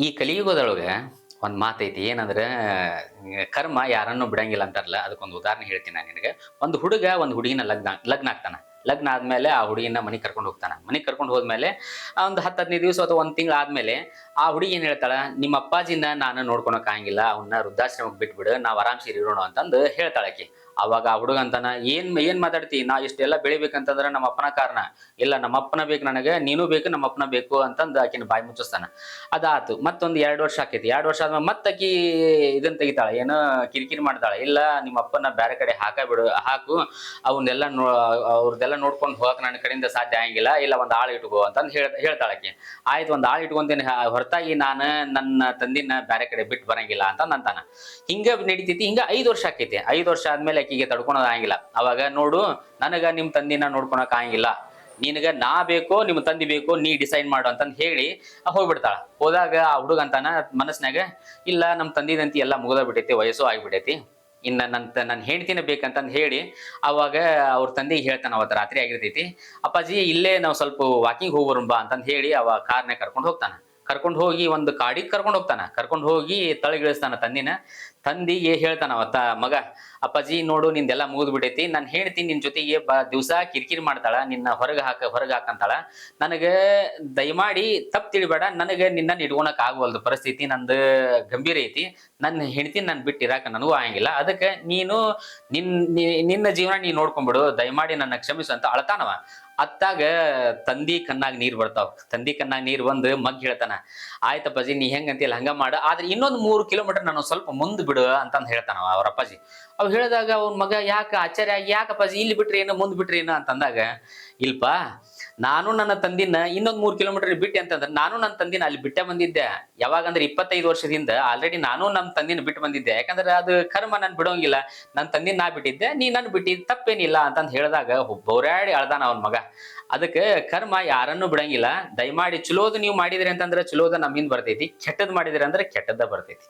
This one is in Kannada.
ಈ ಕಲಿಯುಗದೊಳಗೆ ಒಂದು ಮಾತೈತಿ ಏನಂದ್ರೆ ಕರ್ಮ ಯಾರನ್ನು ಬಿಡಂಗಿಲ್ಲ ಅಂತಾರಲ್ಲ. ಅದಕ್ಕೊಂದು ಉದಾಹರಣೆ ಹೇಳ್ತೀನಿ ನಾನು ನಿನಗೆ. ಒಂದು ಹುಡುಗ ಒಂದು ಹುಡುಗಿನ ಲಗ್ನ ಆಗ್ತಾನ. ಲಗ್ನ ಆದ್ಮೇಲೆ ಆ ಹುಡುಗಿನ ಮನೆಗೆ ಕರ್ಕೊಂಡು ಹೋಗ್ತಾನ. ಮನೆಗೆ ಕರ್ಕೊಂಡು ಹೋದ್ಮೇಲೆ ಒಂದು 10-15 ದಿವಸ ಅಥವಾ ಒಂದು ತಿಂಗಳು ಆದ್ಮೇಲೆ ಆ ಹುಡುಗಿ ಏನ್ ಹೇಳ್ತಾಳ, ನಿಮ್ಮ ಅಪ್ಪಾಜಿನ ನಾನು ನೋಡ್ಕೊಳಕ್ ಆಗಂಗಿಲ್ಲ, ಅವನ್ನ ವೃದ್ಧಾಶ್ರಮಕ್ಕೆ ಬಿಟ್ಬಿಡು, ನಾವು ಆರಾಮ್ಸಿ ಇರೋಣ ಅಂತಂದು ಹೇಳ್ತಾಳೆ ಆಕಿ. ಅವಾಗ ಆ ಹುಡುಗ ಅಂತಾನ, ಏನ್ ಮಾತಾಡ್ತಿ, ನಾ ಇಷ್ಟೆಲ್ಲ ಬೆಳಿಬೇಕಂತಂದ್ರೆ ನಮ್ಮ ಅಪ್ಪನ ಕಾರಣ ಇಲ್ಲ, ನಮ್ಮ ಅಪ್ಪನ ಬೇಕು ನನಗೆ, ನೀನು ಬೇಕು, ನಮ್ಮ ಅಪ್ಪನ ಬೇಕು ಅಂತಂದು ಆಕಿನ ಬಾಯಿ ಮುಚ್ಚಿಸ್ತಾನ. ಅದಾತು. ಮತ್ತೊಂದು 2 ವರ್ಷ ಆಕೈತಿ. 2 ವರ್ಷ ಆದ್ಮೇಲೆ ಮತ್ತಕಿ ಇದನ್ನ ತೆಗಿತಾಳೆ, ಏನೋ ಕಿರಿಕಿರಿ ಮಾಡ್ತಾಳೆ. ಇಲ್ಲ, ನಿಮ್ಮ ಅಪ್ಪನ ಬೇರೆ ಕಡೆ ಹಾಕು, ಅವನ್ನೆಲ್ಲ ಅವ್ರದ್ದೆಲ್ಲ ನೋಡ್ಕೊಂಡು ಹೋಗಕ್ ನನ್ನ ಕಡೆಯಿಂದ ಸಾಧ್ಯ ಆಗಂಗಿಲ್ಲ, ಇಲ್ಲ ಒಂದು ಆಳು ಇಟ್ಕೋ ಅಂತಂದು ಹೇಳ್ತಾಳೆ ಆಕಿ. ಆಯ್ತು, ಒಂದು ಆಳು ಇಟ್ಕೊಂತೀನಿ, ಹೊರತಾಗಿ ನಾನು ನನ್ನ ತಂದಿನ ಬೇರೆ ಕಡೆ ಬಿಟ್ಟು ಬರಂಗಿಲ್ಲ ಅಂತ ಅಂತಾನ. ಹಿಂಗ ನಡಿತೈತಿ. ಹಿಂಗ 5 ವರ್ಷ ಆಕೈತಿ. 5 ವರ್ಷ ಆದ್ಮೇಲೆ ಆಕಿಗೆ ತಡ್ಕೊಳೋದ್ ಆಗಂಗಿಲ್ಲ. ಅವಾಗ ನೋಡು, ನನಗ ನಿಮ್ ತಂದಿನ ನೋಡ್ಕೊಳಕ್ ಆಗಂಗಿಲ್ಲ, ನಿನಗ ನಾ ಬೇಕೋ ನಿಮ್ಮ ತಂದಿ ಬೇಕೋ ನೀ ಡಿಸೈಡ್ ಮಾಡು ಅಂತಂದು ಹೇಳಿ ಹೋಗ್ಬಿಡ್ತಾಳ. ಹೋದಾಗ ಆ ಹುಡುಗ ಅಂತಾನ ಮನಸ್ನಾಗ, ಇಲ್ಲ ನಮ್ಮ ತಂದಿದಂತಿ ಎಲ್ಲ ಮುಗ್ದ ಬಿಟ್ಟೈತಿ, ವಯಸ್ಸು ಆಗಿಬಿಟ್ಟೈತಿ, ಇನ್ನ ನನ್ನ ಹೆಂಡ್ತಿನ ಬೇಕಂತಂದು ಹೇಳಿ ಅವಾಗ ಅವ್ರ ತಂದೆಗೆ ಹೇಳ್ತಾನ. ಅವತ್ತು ರಾತ್ರಿ ಆಗಿರ್ತೈತಿ. ಅಪ್ಪಾಜಿ ಇಲ್ಲೇ ನಾವು ಸ್ವಲ್ಪ ವಾಕಿಂಗ್ ಹೋಗ್ಬರೋಣ ಬಾ ಅಂತಂದು ಹೇಳಿ ಅವ ಕಾರ್ನಾಗ ಕರ್ಕೊಂಡು ಹೋಗ್ತಾನ. ಕರ್ಕೊಂಡು ಹೋಗಿ ಒಂದು ಕಾಡಿಗೆ ಕರ್ಕೊಂಡು ಹೋಗ್ತಾನ. ಕರ್ಕೊಂಡು ಹೋಗಿ ತಳಗಿಳಿಸ್ತಾನ ತಂದಿನ. ತಂದಿಗೆ ಹೇಳ್ತಾನ ಅವತ್ತ ಮಗ, ಅಪ್ಪಾಜಿ ನೋಡು, ನಿಂದೆಲ್ಲ ಮುಗಿದ್ ಬಿಟ್ಟೈತಿ, ನಾನು ಹೇಳ್ತೀನಿ ನಿನ್ ಜೊತೆಗೆ ದಿವಸ ಕಿರಿಕಿರಿ ಮಾಡ್ತಾಳ, ನಿನ್ನ ಹೊರಗೆ ಹಾಕಂತಾಳ. ನನಗೆ ದಯಮಾಡಿ ತಪ್ಪು ತಿಳಿಬೇಡ, ನನಗೆ ನಿನ್ನ ಇಟ್ಕೊಳಕ್ ಆಗವಲ್ದು, ಪರಿಸ್ಥಿತಿ ನಂದು ಗಂಭೀರ ಐತಿ, ನನ್ನ ಹೆಂಡತಿ ನಾನು ಬಿಟ್ಟು ಇರಾಕ ನನಗೂ ಆಗಂಗಿಲ್ಲ, ಅದಕ್ಕೆ ನೀನು ನಿನ್ನ ಜೀವನ ನೀ ನೋಡ್ಕೊಂಡ್ಬಿಡು, ದಯಮಾಡಿ ನನ್ನ ಕ್ಷಮಿಸು ಅಂತ ಅಳ್ತಾನವ. ಅತ್ತಾಗ ತಂದಿ ಕಣ್ಣಾಗ ನೀರ್ ಬರ್ತಾವ. ತಂದಿ ಕಣ್ಣಾಗ ನೀರ್ ಬಂದು ಮಗ್ ಹೇಳ್ತಾನ, ಆಯ್ತಪ್ಪಾಜಿ ನೀ ಹೆಂಗಂತಿಲ್ಲ ಹಂಗ ಮಾಡ, ಆದ್ರೆ ಇನ್ನೊಂದು 3 ಕಿಲೋಮೀಟರ್ ನಾನು ಸ್ವಲ್ಪ ಮುಂದ್ ಬಿಡು ಅಂತಂದ್ ಹೇಳ್ತಾನ ಅವ್ರ ಅಪ್ಪಾಜಿ. ಅವ್ ಹೇಳಿದಾಗ ಅವ್ನ ಮಗ ಯಾಕ ಆಶ್ಚರ್ಯ ಆಗಿ, ಯಾಕಪ್ಪಾಜಿ ಇಲ್ಲಿ ಬಿಟ್ರಿ ಏನು ಮುಂದ್ ಬಿಟ್ರಿ ಏನು ಅಂತಂದಾಗ, ಇಲ್ಪ ನಾನು ನನ್ನ ತಂದಿನ ಇನ್ನೊಂದ್ 3 ಕಿಲೋಮೀಟರ್ ಬಿಟ್ಟೆ ಅಂತಂದ್ರೆ ನಾನು ನನ್ನ ತಂದಿನ ಅಲ್ಲಿ ಬಿಟ್ಟೆ ಬಂದಿದ್ದೆ. ಯಾವಾಗಂದ್ರೆ 25 ವರ್ಷದಿಂದ ಆಲ್ರೆಡಿ ನಾನು ನಮ್ಮ ತಂದಿನ ಬಿಟ್ಟು ಬಂದಿದ್ದೆ. ಯಾಕಂದ್ರೆ ಅದು ಕರ್ಮ ನನ್ ಬಿಡೋಂಗಿಲ್ಲ, ನನ್ನ ತಂದಿನ ನಾ ಬಿಟ್ಟಿದ್ದೆ, ನೀ ನನ್ ಬಿಟ್ಟಿದ್ ತಪ್ಪೇನಿಲ್ಲ ಅಂತಂದ್ ಹೇಳಿದಾಗ ಬೋರ್ಯಾಡಿ ಅಳ್ದಾನ ಅವನ್ ಮಗ. ಅದಕ್ಕೆ ಕರ್ಮ ಯಾರನ್ನು ಬಿಡಂಗಿಲ್ಲ. ದಯಮಾಡಿ ಚಲೋದು ನೀವು ಮಾಡಿದ್ರಿ ಅಂತಂದ್ರೆ ಚಲೋದ ನಮ್ಮಿಂದ ಬರ್ತೈತಿ, ಕೆಟ್ಟದ್ ಮಾಡಿದ್ರಿ ಅಂದ್ರೆ ಕೆಟ್ಟದ್ದ ಬರ್ತೈತಿ.